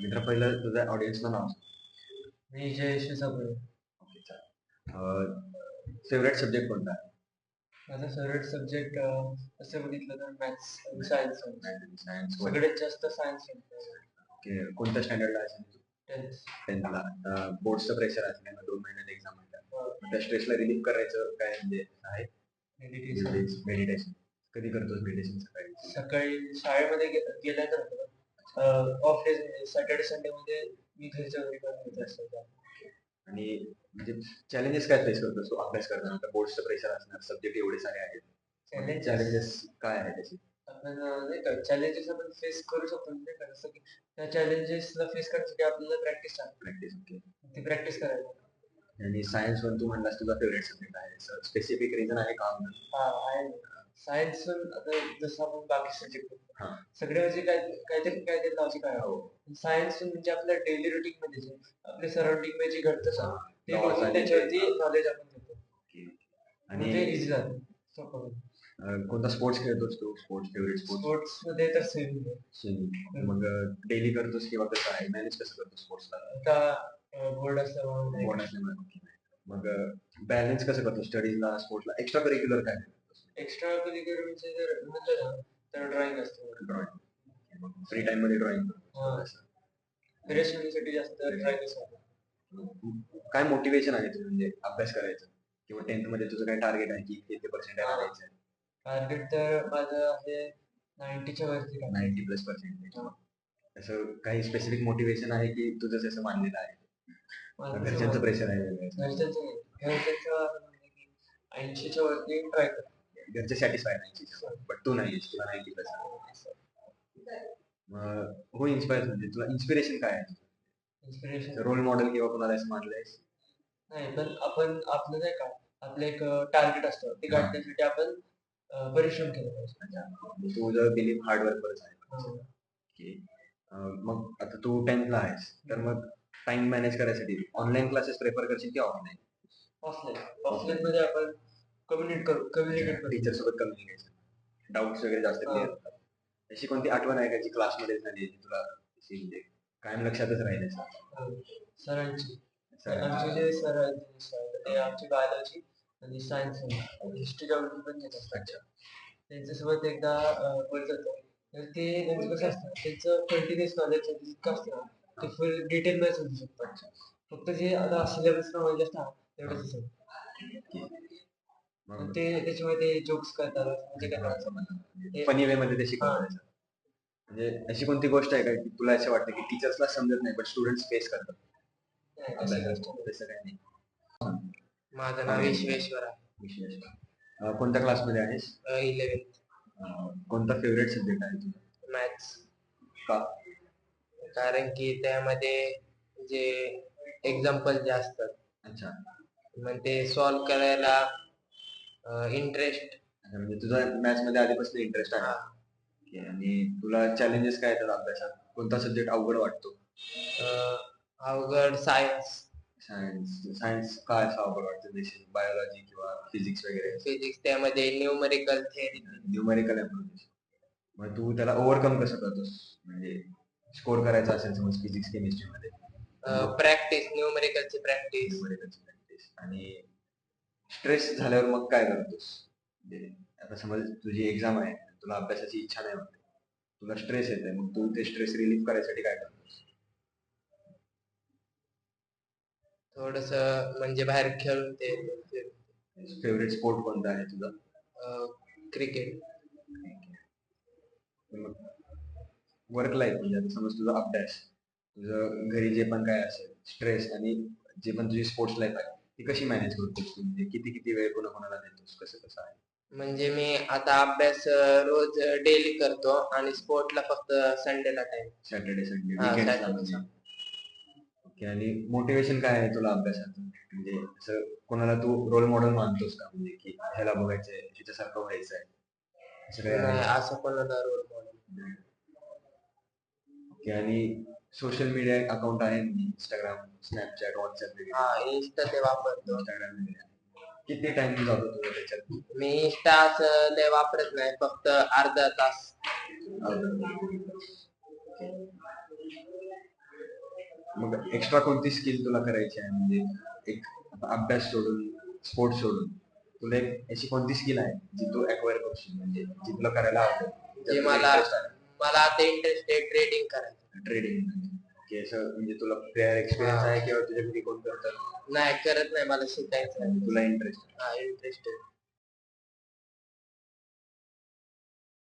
मित्र पहिलं तुझ्या ऑडियन्सला नाव सांग. मी जयेश साबळे. ओके, चालेल. फेवरेट सब्जेक्ट कोणता आहे? माझा फेवरेट सब्जेक्ट असं बघितलं तर मॅथ्स आणि सायन्स. सायन्स. सगळ्यात जास्त सायन्स. ओके, कोणत्या स्टँडर्डला आहे तू? 10th ला. बोर्डचं प्रेशर असेल ना, 2 महिन्यात एक्झाम आहे. त्या स्ट्रेसला रिलीफ करायचं काय म्हणजे आहे? मेडिटेशन. कधी करतोस मेडिटेशन? सकाळी शाळेमध्ये गेल्यानंतर ऑफ डेज म्हणजे सॅटर्डे संडे मध्ये मी घरच्या घरी पण घेत असतो. आणि म्हणजे चॅलेंजेस काय फेस करतोस तू अभ्यास करताना? बोर्डचं प्रेशर असणार, सब्जेक्ट एवढे सारे आहेत. चॅलेंजेस काय आहे त्याचे? आपण नाही का चॅलेंजेस आपण फेस करू शकतो, म्हणजे काय असं की त्या चॅलेंजेसला फेस करण्यासाठी आपल्याला प्रॅक्टिस ओके. ती प्रॅक्टिस करायची. आणि सायन्स वन तू म्हणलास तुझा फेवरेट सब्जेक्ट आहे, स्पेसिफिक रिझन आहे का? हा आहे. सायन्स आता जसं आपण बाकी सब्जेक्ट सगळे म्हणजे काहीतरी लॉजिक आहे. सायन्स म्हणजे आपल्या डेली रुटीन मध्ये जे आपल्या सराउंडिंग मध्ये जे घडतं ते बघून त्याच्यावरती नॉलेज आपण घेतो आणि ते इझी जातं सोपं. कोणता स्पोर्ट्स खेळतोस तू? फेवरेट स्पोर्ट्स मध्ये तर स्विमिंग. मग डेली करतोस किंवा कसं आहे, मॅनेज कसं करतो स्पोर्ट्सला? आता बोर्ड असल्यामुळे मग बॅलन्स कसं करतो स्टडीजला स्पोर्ट्सला? एक्स्ट्रा करिक्युलर काय? एक्स्ट्रा करिक्युलर म्हणजे जर म्हणलं ना तर ड्रॉइंग असतं. ड्रॉइंग. फ्री टाइम मध्ये ड्रॉइंग. फ्रेश होण्यासाठी जास्त ड्रॉइंग असतं. काय मोटिवेशन आहे तुझं म्हणजे अभ्यास करायचं, किंवा 10th मध्ये तुझं काय टार्गेट आहे की किती पर्सेंटेज आणायचं? टार्गेट तर माझं आहे 90च्या वरती. 90+%. असं काही स्पेसिफिक मोटिवेशन आहे की तुझं जसं मानलेलं आहे? घरच्यांचं प्रेशर आहे? घरच्यांचं 80च्या वरती ट्राय कर. घरचे सॅटिस्फाय नाही, बट तू नाही, तुला 90+. हो, इन्स्पायर म्हणजे तुला इन्स्पिरेशन काय आहे? इन्स्पिरेशन रोल मॉडेल किंवा कोणाला असं मानलंय? नाही, पण आपण आपलं नाही का आपलं एक टार्गेट असतं ते गाठण्यासाठी आपण परिश्रम केला पाहिजे. तुझं बिलीफ हार्डवर्कवरच आहे. मग आता तू 10th ला आहेस, तर मग टाइम मॅनेज करायसाठी ऑनलाईन क्लासेस प्रेफर करशील की ऑफलाईन? ऑफलाईन मध्ये आपण कम्युनिकेट करू, टीचर सोबत कम्युनिकेशन, डाऊट्स वगैरे जास्त क्लिअर होतात. अशी कोणती आठवण आहे का जी क्लासमध्ये झाली तुला म्हणजे कायम लक्षातच राहील? सरांची आमचे जे सर आहेत ते आमची बायोलॉजी आणि सायन्स आणि हिस्ट्री जॉग्राफी पण घेत असतात. त्यांच्यासोबत एकदा बोलत होतो, तर ते त्यांचं कसं असतं, त्यांचं कंटिन्युअस नॉलेज इतकं असतं ते फुल डिटेल मध्ये समजू शकतात. फक्त जे आता सिलेबस नॉलेज असतं तेवढंच असेल. ते त्याच्यामुळे ते जोक्स करतात, म्हणजे काय करायचं फनी वे मध्ये ते शिकवतात. म्हणजे अशी कोणती गोष्ट आहे का की तुला असं वाटतं की टीचर्सला समजत नाही पण स्टुडंट्स फेस करतात? तसं काही नाही. माझं नाव विश्वेश्वर आहे. कोणत्या क्लासमध्ये आहेस? 11th. कोणता फेवरेट सब्जेक्ट आहे तुझा? मॅथ्स. का? कारण की त्यामध्ये जे एक्झाम्पल जे असतात, अच्छा, मग ते सॉल्व्ह करायला इंटरेस्ट. म्हणजे तुझा मॅथ्स मध्ये आधीपासून इंटरेस्ट आहे. आणि तुला चॅलेंजेस काय येतात अभ्यासात? कोणता सब्जेक्ट अवघड वाटतो? अवघड सायन्स. सायन्स काय असं अवघड वाटतं? बायोलॉजी किंवा फिजिक्स वगैरे? फिजिक्स, त्यामध्ये न्यूमरिकल अप्रोच. मग तू त्याला ओव्हरकम कसं करतोस? म्हणजे स्कोर करायचा असेल समज फिजिक्स केमिस्ट्री मध्ये, प्रॅक्टिस, न्यूमरिकलची प्रॅक्टिस. आणि स्ट्रेस झाल्यावर मग काय करतोस? म्हणजे आता समज तुझी एक्झाम आहे, तुला अभ्यासाची इच्छा नाही होत, तुला स्ट्रेस येत आहे, मग तू ते स्ट्रेस रिलीफ करायसाठी काय करतोस? थोडस म्हणजे बाहेर खेळून ते. फेवरेट स्पोर्ट कोणता आहे तुझा? क्रिकेट. वर्क लाईफ म्हणजे आता समज तुझा अभ्यास, तुझं घरी जे पण काय असेल स्ट्रेस, आणि जे पण तुझी स्पोर्ट्स लाईफ आहे ती कशी मॅनेज करतोस तू? म्हणजे किती किती वेळ कोणाकोणाला देतोस, कसं आहे? म्हणजे मी आता अभ्यास रोज डेली करतो आणि स्पोर्टला फक्त संडेला टाइम. Saturday Sunday. ओके. आणि मोटिवेशन काय आहे तुला अभ्यासाचं? म्हणजे असं कोणाला तू रोल मॉडेल मानतोस का, म्हणजे की ह्याला बघायचंय, ह्याच्यासारखं व्हायचंय, असं कोणाला रोल मॉडेल? ओके. आणि सोशल मीडिया अकाउंट आहे इंस्टाग्राम, स्नॅपचॅट, व्हॉट्सअप? इंस्टा ते वापरतो. इंस्टाग्राम किती टाइम जातो तुझा त्याच्यात? मी इंस्टा असं लय वापरत नाही, फक्त अर्धा तास. मग एक्स्ट्रा कोणती स्किल तुला करायची आहे, म्हणजे एक अभ्यास सोडून, स्पोर्ट्स सोडून तुला एक अशी कोणती स्किल आहे जी तू अक्वायर करशील, म्हणजे जी तुला करायला आवडेल? जे मला आता इंटरेस्ट आहे ट्रेडिंग करायचं. ट्रेडिंग की असं म्हणजे तुला प्रेअर एक्सपिरियन्स आहे किंवा तुझ्या घरी कोण करतात? नाही करत नाही, मला शिकायचं आहे. तुला इंटरेस्ट हा इंटरेस्ट आहे.